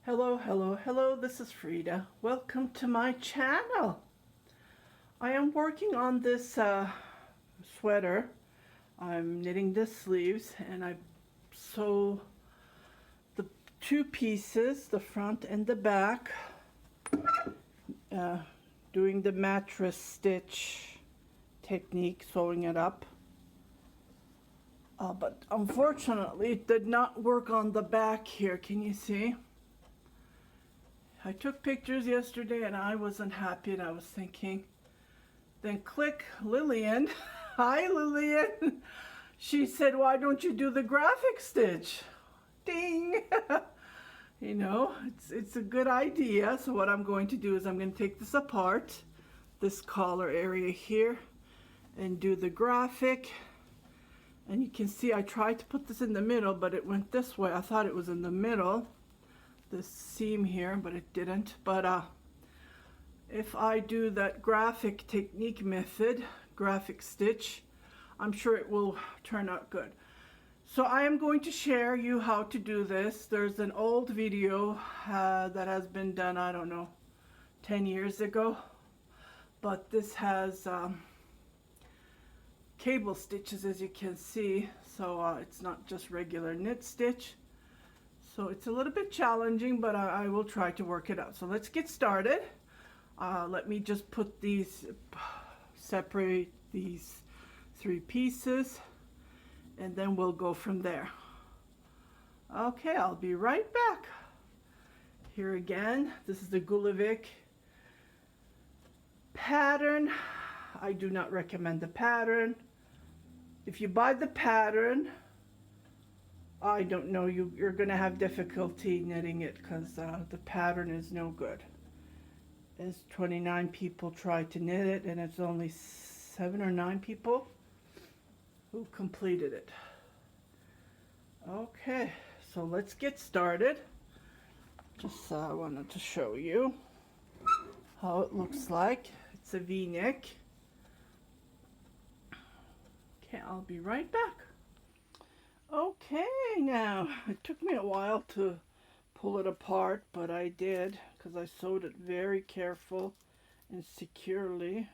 Hello, hello, hello, this is Frida. Welcome to my channel. I am working on this sweater. I'm knitting the sleeves and I sew the two pieces, the front and the back, doing the mattress stitch technique, sewing it up. But unfortunately it did not work on the back here. Can you see? I took pictures yesterday and I wasn't happy, and I was thinking, then click Lillian. Hi Lillian. She said, why don't you do the graphic stitch? Ding. You know, it's a good idea. So what I'm going to do is I'm going to take this apart, this collar area here, and do the graphic. And you can see I tried to put this in the middle, but it went this way. I thought it was in the middle, this seam here, but it didn't. But if I do that graphic technique method, graphic stitch, I'm sure it will turn out good. So I am going to share you how to do this. There's an old video that has been done, I don't know, 10 years ago, but this has cable stitches, as you can see, so it's not just regular knit stitch. So it's a little bit challenging, but I will try to work it out. So let's get started. Let me just put these, separate these three pieces, and then we'll go from there. Okay, I'll be right back. Here again, this is the Gulovic pattern. I do not recommend the pattern. If you buy the pattern, I don't know, you're going to have difficulty knitting it, because the pattern is no good. As 29 people tried to knit it, and it's only 7 or 9 people who completed it. Okay, so let's get started. Just wanted to show you how it looks like. It's a V-neck. Okay, I'll be right back. Okay, now it took me a while to pull it apart, but I did, because I sewed it very careful and securely.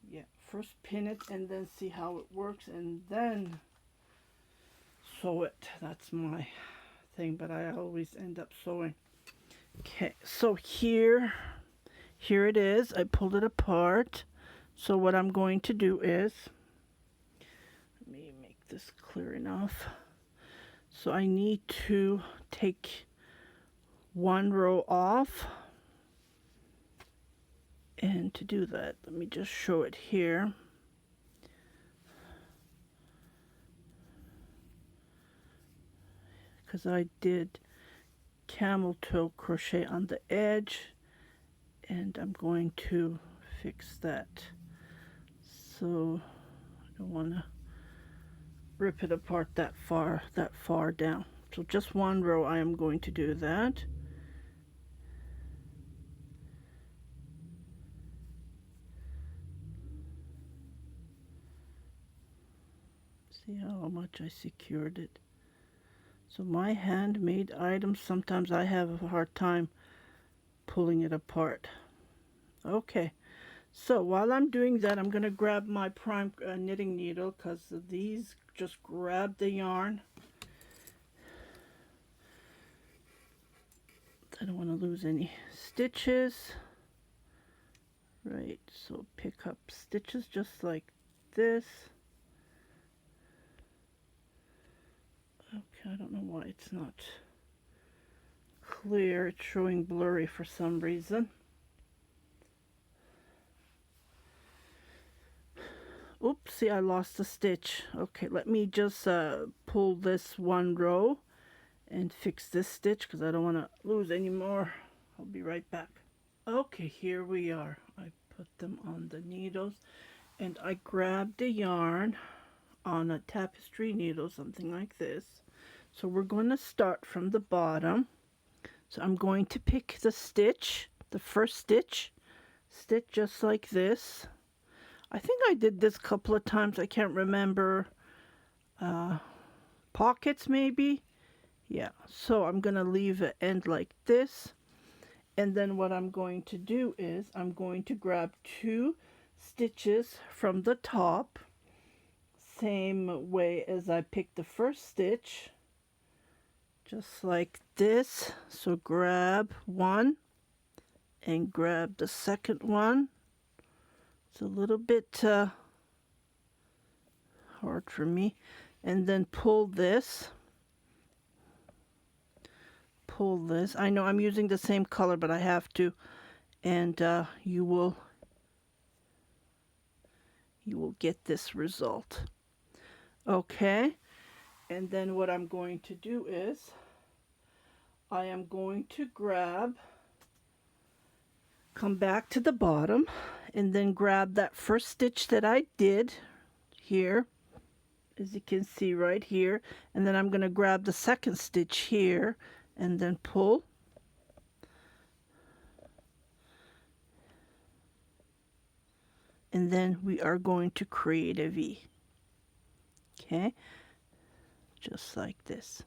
Yeah, first pin it and then see how it works, and then sew it. That's my thing, but I always end up sewing. Okay, so here it is. I pulled it apart. So what I'm going to do is, let me make this clear enough. So I need to take one row off, and to do that, let me just show it here. Because I did camel toe crochet on the edge, and I'm going to fix that. So I don't want to rip it apart that far down. So just one row I am going to do that. See how much I secured it. So my handmade items, sometimes I have a hard time pulling it apart. Okay, so while I'm doing that, I'm going to grab my prime knitting needle, because these just grab the yarn. I don't want to lose any stitches. Right, so pick up stitches just like this. Okay, I don't know why it's not clear. It's showing blurry for some reason. Oops, see, I lost a stitch. Okay, let me just pull this one row and fix this stitch, because I don't want to lose any more. I'll be right back. Okay, here we are. I put them on the needles, and I grabbed the yarn on a tapestry needle, something like this. So we're going to start from the bottom. So I'm going to pick the stitch, the first stitch, stitch just like this. I think I did this a couple of times, I can't remember. Pockets maybe. Yeah, so I'm going to leave it end like this. And then what I'm going to do is I'm going to grab 2 stitches from the top, same way as I picked the first stitch, just like this. So grab one and grab the second one. It's a little bit hard for me. And then pull this. Pull this. I know I'm using the same color, but I have to. And you will get this result. Okay, and then what I'm going to do is I am going to come back to the bottom and then grab that first stitch that I did here, as you can see right here, and then I'm going to grab the second stitch here and then pull. And then we are going to create a V. Okay, just like this.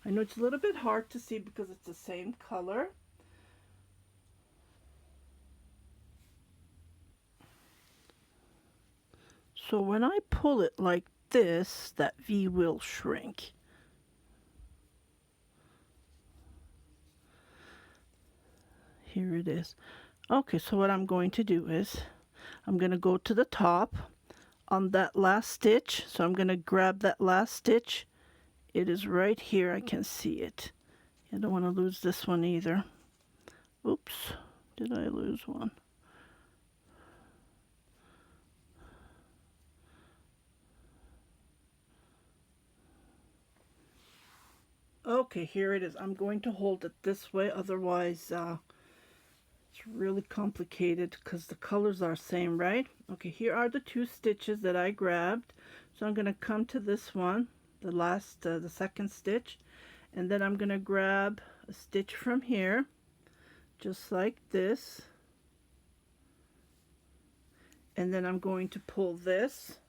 I know it's a little bit hard to see because it's the same color. So when I pull it like this, that V will shrink. Here it is. Okay, so what I'm going to do is I'm going to go to the top on that last stitch. So I'm going to grab that last stitch. It is right here. I can see it. I don't want to lose this one either. Oops, did I lose one? Okay, here it is. I'm going to hold it this way, otherwise it's really complicated because the colors are same, right? Okay, here are the 2 stitches that I grabbed. So I'm going to come to this one, the second stitch, and then I'm going to grab a stitch from here, just like this. And then I'm going to pull this.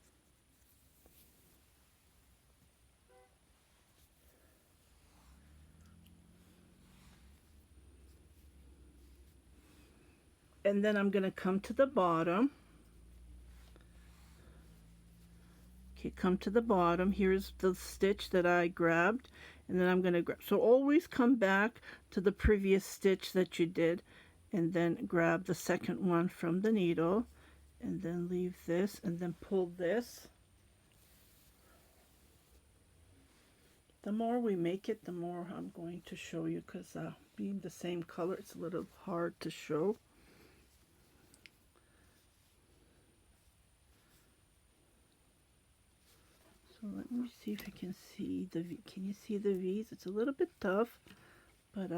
And then I'm going to come to the bottom. Okay, come to the bottom. Here's the stitch that I grabbed. And then I'm going to grab. So always come back to the previous stitch that you did. And then grab the second one from the needle. And then leave this. And then pull this. The more we make it, the more I'm going to show you. Because being the same color, it's a little hard to show. So let me see if I can see the V. Can you see the V's? It's a little bit tough, but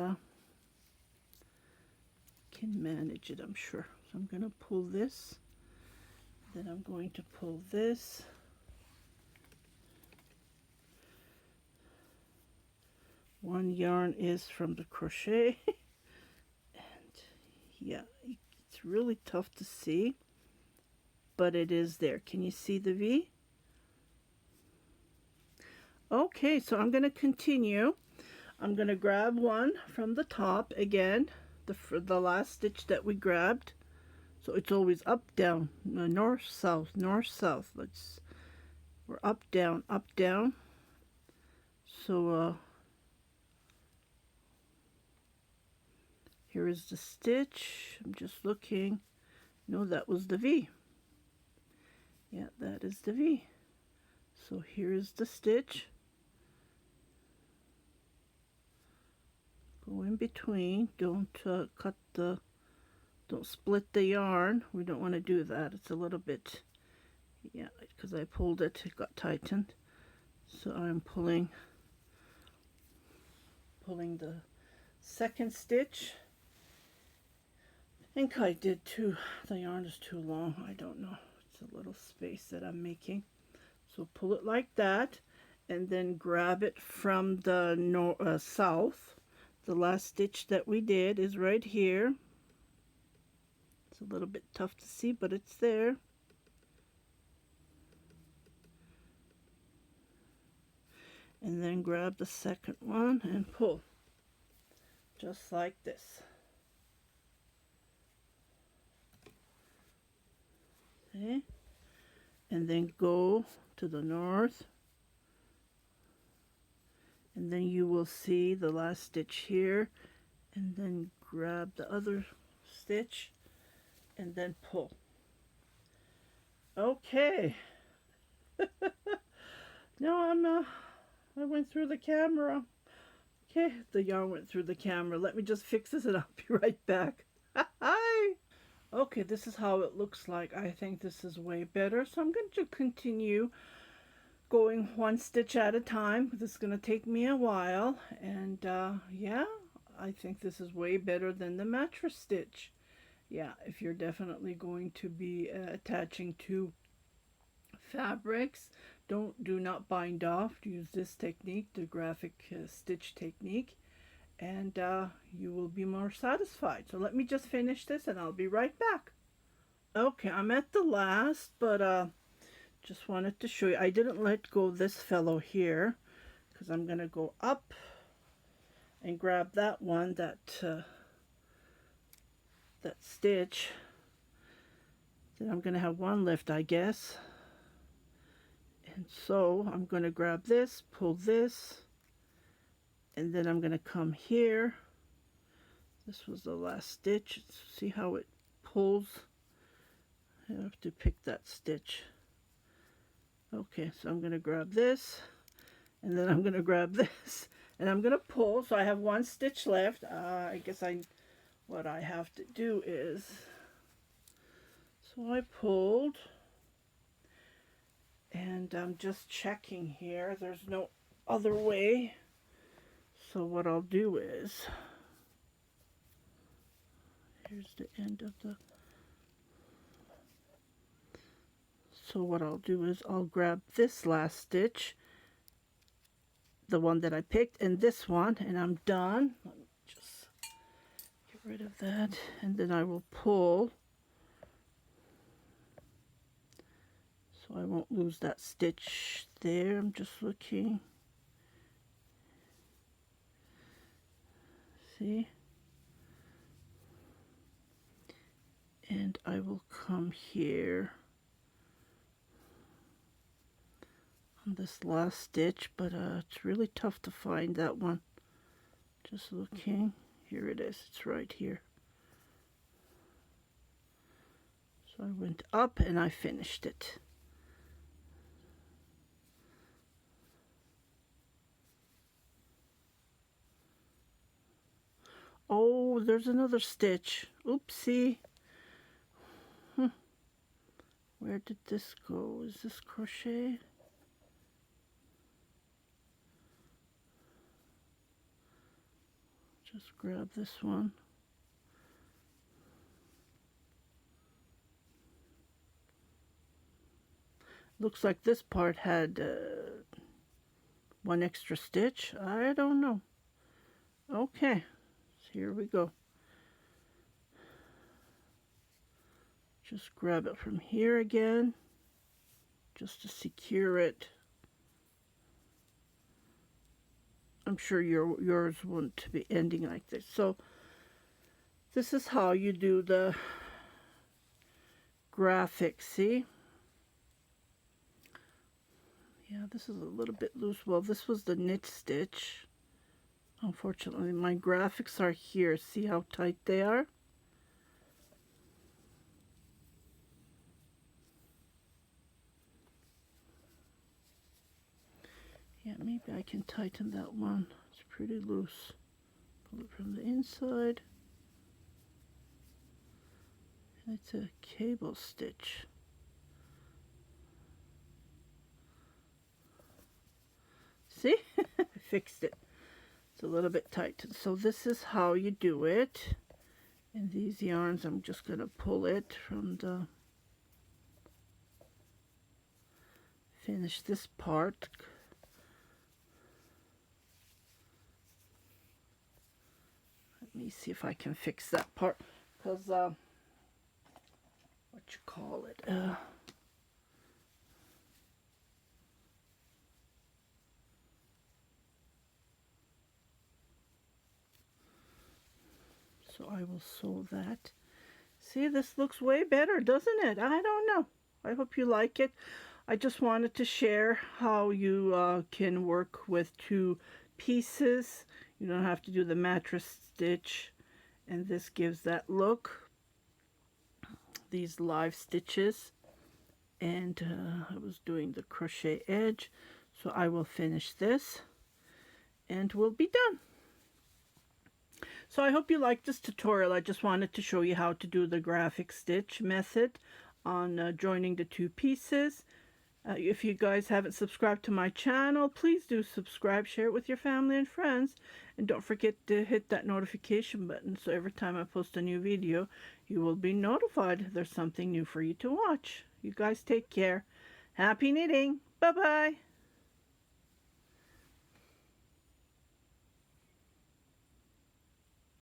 can manage it, I'm sure. So I'm going to pull this, then I'm going to pull this. One yarn is from the crochet, and yeah, it's really tough to see, but it is there. Can you see the V? Okay, so I'm going to continue. I'm going to grab one from the top again, the last stitch that we grabbed. So it's always up, down, north, south, north, south. We're up, down, up, down. So here is the stitch. I'm just looking. No, that was the V. Yeah, that is the V. So here is the stitch. Go in between. Don't don't split the yarn. We don't want to do that. It's a little bit, yeah, because I pulled it, it got tightened. So I'm pulling the second stitch. I think I did too. The yarn is too long. I don't know. It's a little space that I'm making. So pull it like that, and then grab it from the south. The last stitch that we did is right here. It's a little bit tough to see, but it's there. and then grab the second one and pull, just like this. Okay, and then go to the north, and then you will see the last stitch here, and then grab the other stitch and then pull. Okay. No, I went through the camera. Okay, the yarn went through the camera. Let me just fix this and I'll be right back. Hi. Okay, this is how it looks like. I think this is way better. So I'm going to continue going one stitch at a time. This is going to take me a while. And yeah, I think this is way better than the mattress stitch. Yeah, if you're definitely going to be attaching to fabrics, do not bind off. Use this technique, the graphic stitch technique, and you will be more satisfied. So let me just finish this and I'll be right back. Okay, I'm at the last, but just wanted to show you. I didn't let go this fellow here because I'm going to go up and grab that one, that stitch. Then I'm going to have one left, I guess. And so I'm going to grab this, pull this, and then I'm going to come here. This was the last stitch. See how it pulls? I have to pick that stitch. Okay, so I'm going to grab this, and then I'm going to grab this, and I'm going to pull. So I have one stitch left. I guess what I have to do is, so I pulled, and I'm just checking here. There's no other way. So what I'll do is, here's the end of the, so what I'll do is I'll grab this last stitch, the one that I picked, and this one, and I'm done. Let me just get rid of that, and then I will pull, so I won't lose that stitch there. I'm just looking. See? And I will come here on this last stitch, but it's really tough to find that one. Just looking. Here it is. It's right here. So I went up and I finished it. Oh, there's another stitch. Oopsie. Where did this go? Is this crochet? Just grab this one. Looks like this part had one extra stitch. I don't know. Okay, so here we go. Just grab it from here again, just to secure it. I'm sure yours wouldn't be ending like this. So this is how you do the graphic, see? Yeah, this is a little bit loose. Well, this was the knit stitch. Unfortunately, my graphics are here. See how tight they are? Yeah, maybe I can tighten that one. It's pretty loose. Pull it from the inside. And it's a cable stitch. See? I fixed it. It's a little bit tight. So this is how you do it. In these yarns, I'm just going to pull it from the... Finish this part. Let me see if I can fix that part, because what you call it, So I will sew that. See, this looks way better, doesn't it? I don't know. I hope you like it. I just wanted to share how you can work with 2 pieces. You don't have to do the mattress stitch, and this gives that look. These live stitches, and I was doing the crochet edge, so I will finish this and we'll be done. So I hope you liked this tutorial. I just wanted to show you how to do the graphic stitch method on joining the 2 pieces. If you guys haven't subscribed to my channel, please do subscribe, share it with your family and friends, and don't forget to hit that notification button so every time I post a new video, you will be notified there's something new for you to watch. You guys take care. Happy knitting. Bye-bye.